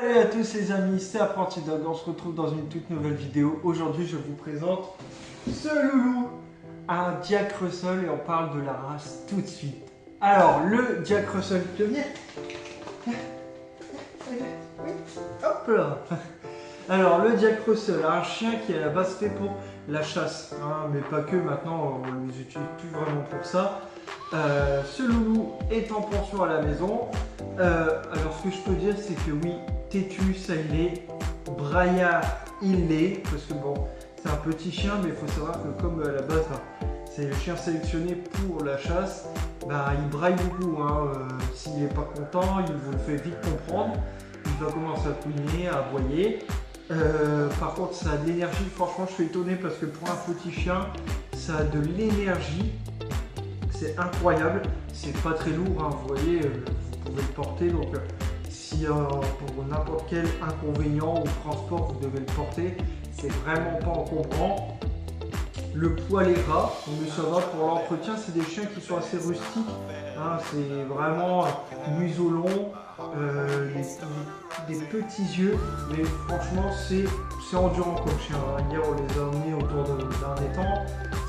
Salut à tous les amis, c'est Apprenti Dog, on se retrouve dans une toute nouvelle vidéo. Aujourd'hui je vous présente ce loulou, un Jack Russell, et on parle de la race tout de suite. Alors le Jack Russell, tu veux venir? Hop là. Alors le Jack Russell, un chien qui est à la base fait pour la chasse, hein, mais pas que, maintenant on les utilise plus vraiment pour ça. Ce loulou est en pension à la maison. Alors ce que je peux dire c'est que oui, têtu ça il est, braillard il l'est, parce que bon c'est un petit chien, mais il faut savoir que comme à la base c'est le chien sélectionné pour la chasse, il braille beaucoup, hein. S'il n'est pas content il vous le fait vite comprendre, il va commencer à couiner, à aboyer. Par contre ça a de l'énergie, franchement je suis étonné parce que pour un petit chien ça a de l'énergie, c'est incroyable, c'est pas très lourd, hein. Vous voyez, vous pouvez le porter, donc si pour n'importe quel inconvénient ou transport vous devez le porter, c'est vraiment pas encombrant. Le poil est gras, mais ça va pour l'entretien, c'est des chiens qui sont assez rustiques, hein. C'est vraiment museau long, des petits yeux, mais franchement c'est endurant comme chien, hein. Hier on les a emmenés autour d'un étang,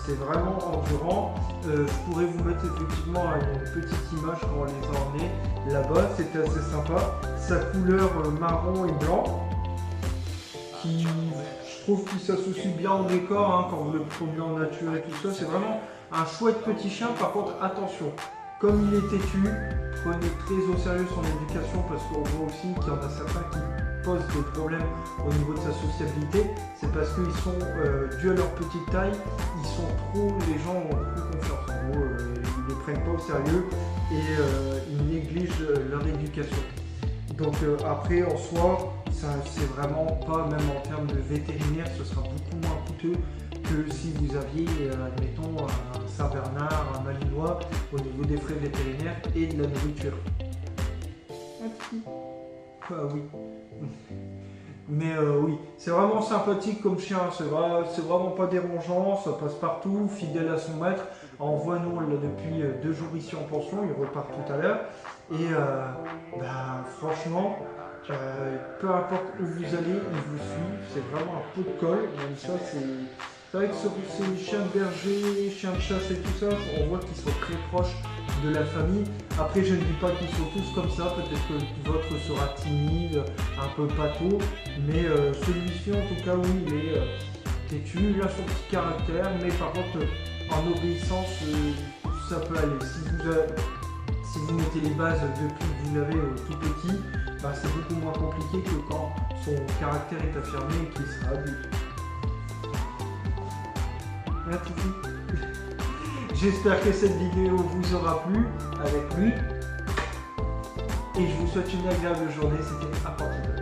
c'est vraiment endurant. Je pourrais vous mettre effectivement une petite image quand on les a emmenés là-bas, c'était assez sympa. Sa couleur marron et blanc, qui je trouve qu'il s'associe bien au décor, hein, quand vous le promenez en nature et tout ça. C'est vraiment un chouette petit chien. Par contre attention, comme il est têtu, prenez très au sérieux son éducation, parce qu'on voit aussi qu'il y en a certains qui posent des problèmes au niveau de sa sociabilité. C'est parce qu'ils sont, dus à leur petite taille, ils sont trop, les gens ont trop confiance. En gros, ils ne les prennent pas au sérieux et ils négligent leur éducation. Donc après, en soi, c'est vraiment pas, même en termes de vétérinaire, ce sera beaucoup moins coûteux que si vous aviez, admettons, un Saint-Bernard, un Malinois, au niveau des frais vétérinaires et de la nourriture. Ah oui. Mais oui, c'est vraiment sympathique comme chien, c'est vraiment pas dérangeant, ça passe partout, fidèle à son maître. On voit, nous, on l'a depuis 2 jours ici en pension, il repart tout à l'heure. Et franchement, peu importe où vous allez, il vous suit, c'est vraiment un pot de colle. Même ça, c'est vrai que ces chiens de berger, chiens de chasse et tout ça, on voit qu'ils sont très proches de la famille. Après, je ne dis pas qu'ils sont tous comme ça, peut-être que votre sera timide, un peu pâteau, mais celui-ci en tout cas, oui, il est têtu, il a son petit caractère, mais par contre, en obéissance, ça peut aller. Si vous mettez les bases depuis que vous l'avez tout petit, c'est beaucoup moins compliqué que quand son caractère est affirmé et qu'il sera adulte. J'espère que cette vidéo vous aura plu avec lui. Et je vous souhaite une agréable journée. C'était Apprenti Dog.